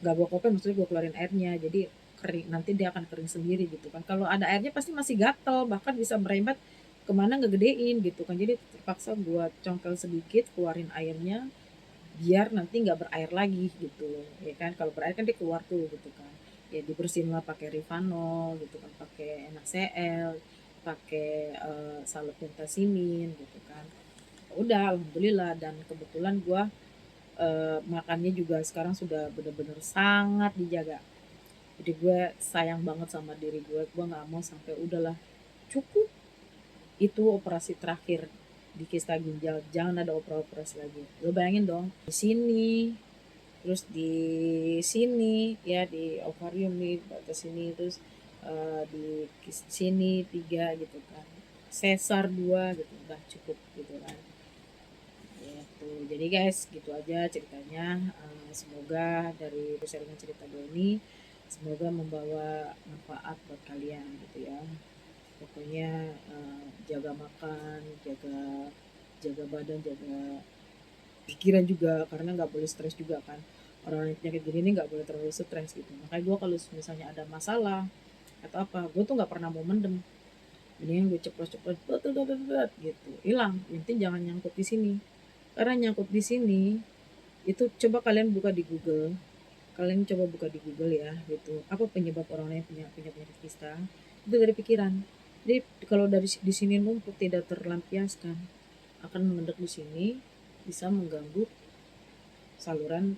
nggak gue kopen, maksudnya gue keluarin airnya jadi kering, nanti dia akan kering sendiri gitu kan. Kalau ada airnya pasti masih gatel, bahkan bisa merembet kemana ngegedein gitu kan. Jadi terpaksa gue congkel sedikit keluarin airnya biar nanti nggak berair lagi gitu loh ya kan, kalau berair kan dia keluar tuh gitu kan. Ya dibersihin lah pakai Rivanol gitu kan, pakai NaCl, pakai salep pentasimin gitu kan. Udah alhamdulillah, dan kebetulan gue makannya juga sekarang sudah benar-benar sangat dijaga. Jadi gue sayang banget sama diri gue nggak mau sampai udahlah cukup itu operasi terakhir di kista ginjal, jangan ada operasi lagi. Lo bayangin dong di sini, terus di sini ya di ovarium nih batas sini, terus di sini 3 gitu kan, sesar 2 gitu, udah cukup gitu kan. Gitu. Jadi guys, gitu aja ceritanya. Semoga dari sharingan cerita gue ini Semoga membawa manfaat buat kalian gitu ya. Pokoknya jaga makan, jaga jaga badan, jaga pikiran juga, karena nggak boleh stres juga kan. Orang yang penyakit gini nih nggak boleh terlalu stres gitu. Makanya gue kalau misalnya ada masalah atau apa, gue tuh nggak pernah mau mendem. Mendingan gue ceplos-ceplos gitu. Hilang. Intinya jangan nyangkut di sini. Karena nyangkut di sini itu coba kalian buka di Google. Kalian coba buka di Google ya gitu. Apa penyebab orang yang punya penyakit kista? Itu dari pikiran. Jadi kalau dari di sini numpuk tidak terlampiaskan, akan mengendap di sini, bisa mengganggu saluran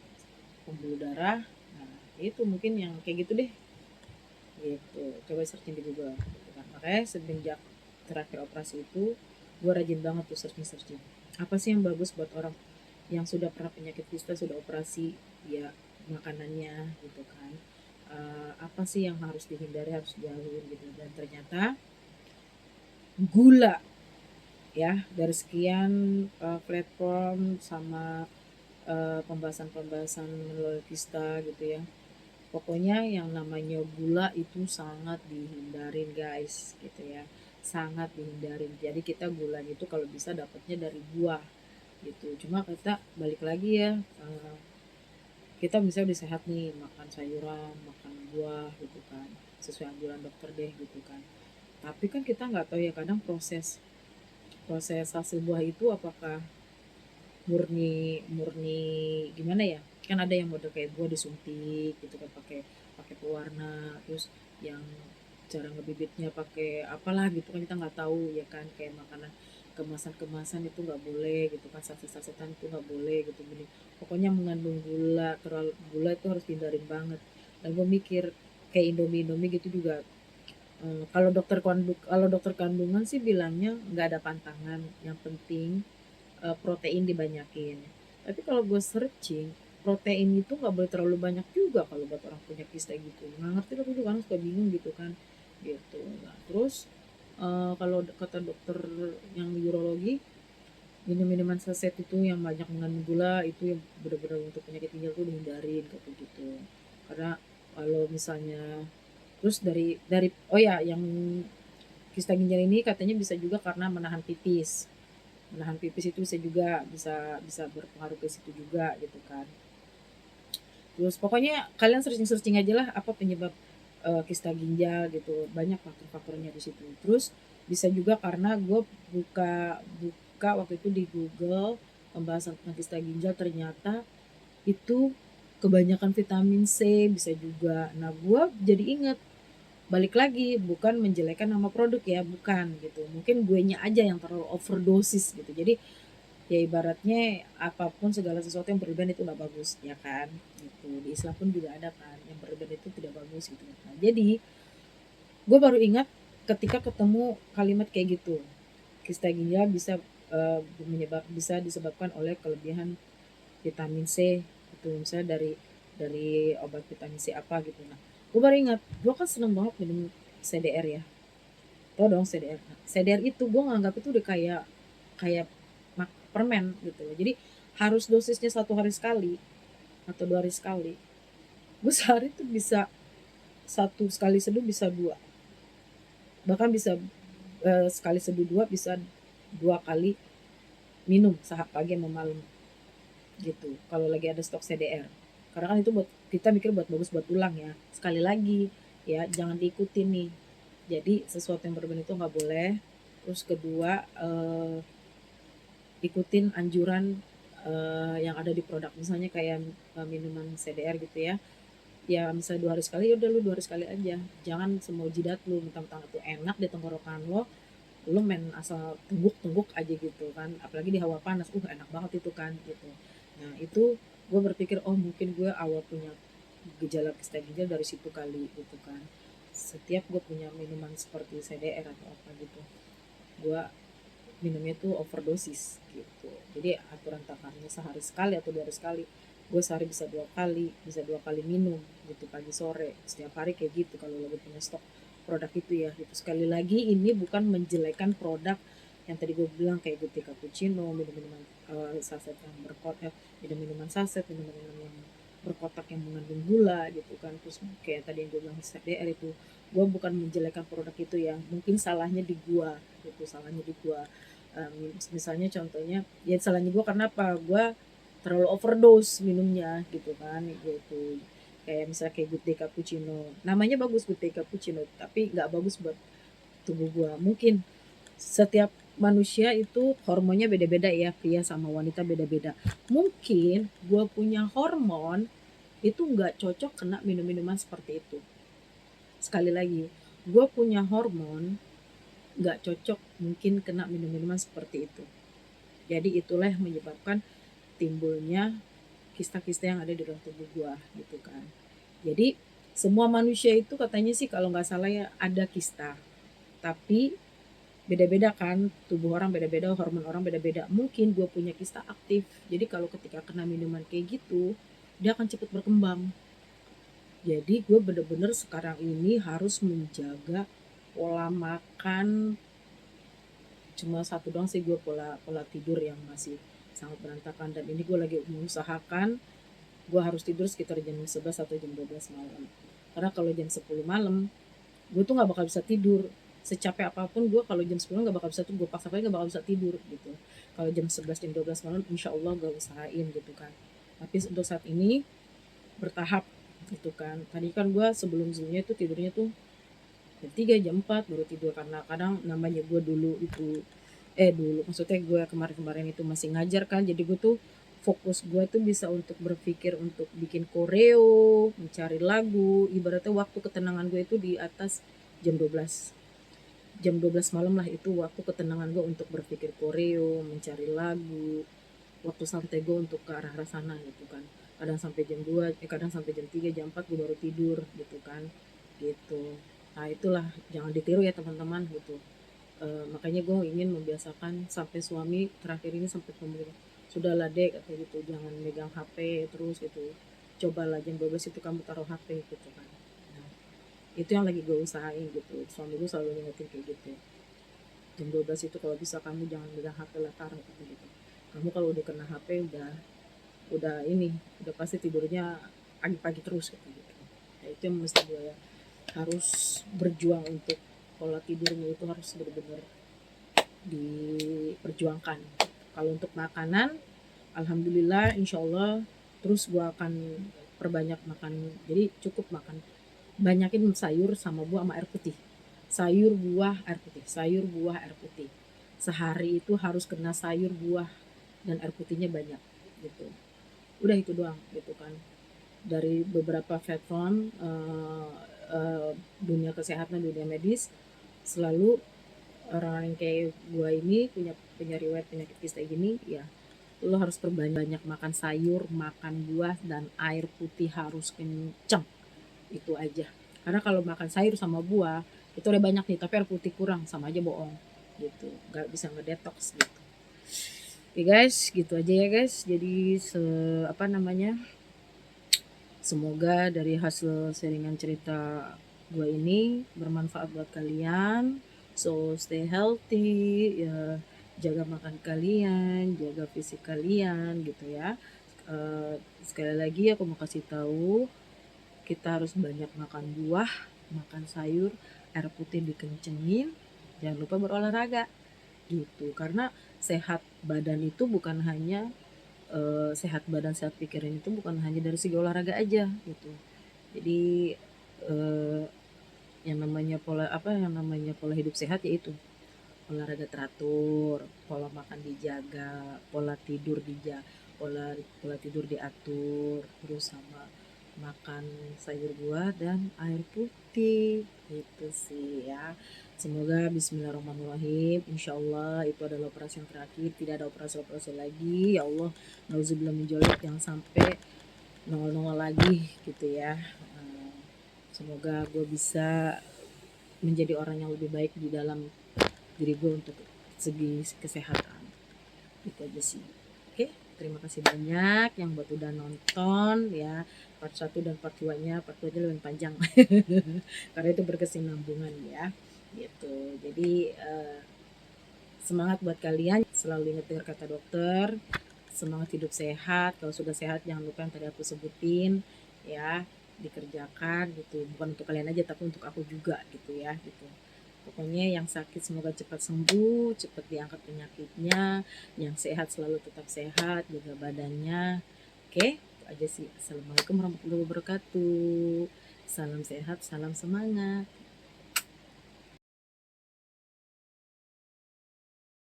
pembuluh darah. Nah, itu mungkin yang kayak gitu deh. Gitu. Coba searching di Google gitu kan. Makanya semenjak terakhir operasi itu gue rajin banget tuh searching. Apa sih yang bagus buat orang yang sudah pernah penyakit kista, sudah operasi, ya makanannya gitu kan. Apa sih yang harus dihindari, harus jauhin gitu. Dan ternyata gula ya, dari sekian platform sama pembahasan-pembahasan melalui kista gitu ya. Pokoknya yang namanya gula itu sangat dihindarin guys gitu ya. Sangat dihindarin. Jadi kita gulanya itu kalau bisa dapatnya dari buah gitu. Cuma kita balik lagi ya, kita bisa udah sehat nih, makan sayuran, makan buah gitu kan. Sesuai anjuran dokter deh gitu kan. Tapi kan kita nggak tahu ya, kadang proses proses hasil buah itu apakah murni murni gimana ya, kan ada yang model kayak buah disuntik gitu kan, pakai pakai pewarna, terus yang cara ngebibitnya pakai apalah gitu kan, kita nggak tahu ya kan. Kayak makanan kemasan-kemasan itu nggak boleh gitu kan, saset-sasetan itu nggak boleh gitu gini. Pokoknya mengandung gula, terlalu gula itu harus hindarin banget. Dan gue mikir kayak Indomie gitu juga, kalau dokter kandungan sih bilangnya nggak ada pantangan, yang penting protein dibanyakin. Tapi kalau gue searching, protein itu nggak boleh terlalu banyak juga kalau buat orang punya kista gitu. Nggak ngerti, tapi juga kan suka bingung gitu kan, gitu. Nah, terus kalau kata dokter yang urologi, minum-minuman saset itu yang banyak mengandung gula itu yang benar-benar untuk penyakit ginjal tuh dihindarin kayak gitu. Karena kalau misalnya, terus dari oh ya, yang kista ginjal ini katanya bisa juga karena menahan pipis itu bisa juga, bisa bisa berpengaruh ke situ juga gitu kan. Terus pokoknya kalian searching-searching aja lah apa penyebab kista ginjal gitu, banyak faktor-faktornya di situ. Terus bisa juga karena gue buka buka waktu itu di Google pembahasan tentang kista ginjal, ternyata itu kebanyakan vitamin C bisa juga. Nah gue jadi inget, balik lagi, bukan menjelekan nama produk ya, bukan gitu, mungkin gue nya aja yang terlalu overdosis gitu. Jadi ya ibaratnya apapun, segala sesuatu yang berlebihan itu nggak bagus ya kan, gitu. Di Islam pun juga ada kan, yang berlebihan itu tidak bagus gitu. Nah, jadi gue baru ingat ketika ketemu kalimat kayak gitu, kista ginjal bisa bisa disebabkan oleh kelebihan vitamin C itu, misalnya dari obat vitamin C apa gitu. Nah gue baru ingat, gue kan seneng banget minum CDR ya, tau dong CDR. Nah, CDR itu gue nganggap itu udah kayak kayak permen gitu loh. Jadi harus dosisnya 1 hari sekali atau 2 hari sekali. Gue sehari tuh bisa, satu sekali seduh bisa dua, bahkan bisa sekali seduh dua, bisa 2 kali minum sehari pagi sama malam gitu. Kalau lagi ada stok CDR. Karena kan itu buat kita mikir buat bagus buat tulang ya. Sekali lagi ya, jangan diikutin nih. Jadi sesuatu yang berlebihan itu nggak boleh. Terus kedua, ikutin anjuran yang ada di produk, misalnya kayak minuman CDR gitu ya. Ya misalnya 2 hari sekali, ya udah lu 2 hari sekali aja. Jangan semau jidat lu, mentang-mentang itu enak di tenggorokan lo, lu main asal tengguk-tengguk aja gitu kan. Apalagi di hawa panas, enak banget itu kan gitu. Nah itu gue berpikir, oh mungkin gue awal punya gejala kista ginjal dari situ kali gitu kan. Setiap gue punya minuman seperti CDR atau apa gitu, gue minumnya tuh overdosis gitu. Jadi aturan takarnya sehari sekali atau 2 hari sekali. Gue sehari bisa 2 kali, bisa 2 kali minum gitu, pagi sore setiap hari kayak gitu kalau lagi punya stok produk itu ya gitu. Sekali lagi ini bukan menjelekan produk yang tadi gue bilang kayak gue cappuccino, minum minuman saset yang minum minuman saset, minum minuman yang berkotak yang mengandung gula gitu kan. Terus kayak tadi yang gue bilang HDR itu, gue bukan menjelekkan produk itu, yang mungkin salahnya di gua gitu, salahnya di gua. Misalnya contohnya ya salahnya gua karena apa, gua terlalu overdose minumnya gitu kan gitu. Kayak misalnya kayak Good Day Cappuccino, namanya bagus Good Day Cappuccino tapi nggak bagus buat tubuh gua. Mungkin setiap manusia itu hormonnya beda-beda ya, pria sama wanita beda-beda. Mungkin gua punya hormon itu nggak cocok kena minum-minuman seperti itu. Sekali lagi, gue punya hormon nggak cocok mungkin kena minum-minuman seperti itu. Jadi itulah yang menyebabkan timbulnya kista-kista yang ada di dalam tubuh gue gitu kan. Jadi semua manusia itu katanya sih kalau nggak salah ya ada kista. Tapi beda-beda kan, tubuh orang beda-beda, hormon orang beda-beda. Mungkin gue punya kista aktif. Jadi kalau ketika kena minuman kayak gitu, dia akan cepat berkembang. Jadi gue bener-bener sekarang ini harus menjaga pola makan. Cuma satu doang sih gue, pola pola tidur yang masih sangat berantakan, dan ini gue lagi mengusahakan gue harus tidur sekitar jam 11 atau jam 12 malam. Karena kalau jam 10 malam gue tuh nggak bakal bisa tidur. Secapek apapun gue kalau jam 10 nggak bakal bisa tuh, gue paksa nggak bakal bisa tidur gitu. Kalau jam 11 jam 12 malam insya Allah gue usahain gitu kan. Tapi untuk saat ini bertahap gitu kan. Tadi kan gue sebelumnya tuh tidurnya tuh jam 3 jam 4 baru tidur, karena kadang namanya gue dulu itu dulu maksudnya gue kemarin-kemarin itu masih ngajar kan, jadi gue tuh fokus gue tuh bisa untuk berpikir untuk bikin koreo, mencari lagu, ibaratnya waktu ketenangan gue itu di atas jam 12 jam 12 malam lah, itu waktu ketenangan gue untuk berpikir koreo, mencari lagu, waktu santai gue untuk ke arah-arah sana gitu kan. Kadang sampai jam 2, kadang sampai jam 3 jam 4 gue baru tidur gitu kan. Gitu. Nah, itulah jangan ditiru ya teman-teman gitu. Makanya gue ingin membiasakan sampai suami terakhir ini sampai ngomong, sudahlah dek atau gitu, jangan megang HP terus gitu. Cobalah jam 12 itu kamu taruh HP gitu kan. Nah, itu yang lagi gue usahain gitu. Suami gue selalu ngingetin kayak gitu. Jam 12 itu kalau bisa kamu jangan megang HP lah, taruh gitu. Kamu kalau udah kena HP udah ini udah pasti tidurnya pagi-pagi terus gitu. Ya, itu yang mesti gue ya, harus berjuang untuk pola tidurnya itu harus benar-benar diperjuangkan. Kalau untuk makanan, alhamdulillah insya Allah terus gue akan perbanyak makan, jadi cukup makan, banyakin sayur sama buah sama air putih. Sayur buah air putih, sayur buah air putih, sehari itu harus kena sayur buah dan air putihnya banyak gitu. Udah itu doang gitu kan. Dari beberapa platform dunia kesehatan, dunia medis, selalu orang yang kayak gue ini punya riwayat penyakit kista gini ya, lo harus perbanyak makan sayur, makan buah, dan air putih harus kenceng. Itu aja. Karena kalau makan sayur sama buah itu udah banyak nih, tapi air putih kurang, sama aja bohong gitu, nggak bisa ngedetox gitu. Oke guys, gitu aja ya guys. Jadi apa namanya, semoga dari hasil sharingan cerita gue ini bermanfaat buat kalian. So stay healthy ya, jaga makan kalian, jaga fisik kalian gitu ya. Sekali lagi aku mau kasih tahu, kita harus banyak makan buah, makan sayur, air putih dikencengin, jangan lupa berolahraga gitu. Karena sehat badan itu bukan hanya sehat badan sehat pikiran itu bukan hanya dari segi olahraga aja gitu. Jadi yang namanya pola hidup sehat yaitu olahraga teratur, pola makan dijaga, pola tidur pola tidur diatur, terus sama makan sayur buah dan air putih. Itu sih ya. Semoga bismillahirrahmanirrahim. Insya Allah itu adalah operasi yang terakhir, tidak ada operasi-operasi lagi. Ya Allah, nauzubillah min dzalik, jangan sampai nongol-nongol lagi gitu ya. Semoga gue bisa menjadi orang yang lebih baik di dalam diri gue untuk segi kesehatan. Itu aja sih. Oke, terima kasih banyak yang buat udah nonton ya, part 1 dan part 2-nya. Part 2-nya lebih panjang. Karena itu berkesinambungan ya. Gitu. Jadi semangat buat kalian, selalu ingat dengar kata dokter, semangat hidup sehat. Kalau sudah sehat jangan lupa yang tadi aku sebutin ya, dikerjakan gitu. Bukan untuk kalian aja tapi untuk aku juga gitu ya gitu. Pokoknya yang sakit semoga cepat sembuh, cepat diangkat penyakitnya, yang sehat selalu tetap sehat, jaga badannya. Oke, itu aja sih. Assalamualaikum warahmatullahi wabarakatuh. Salam sehat, salam semangat.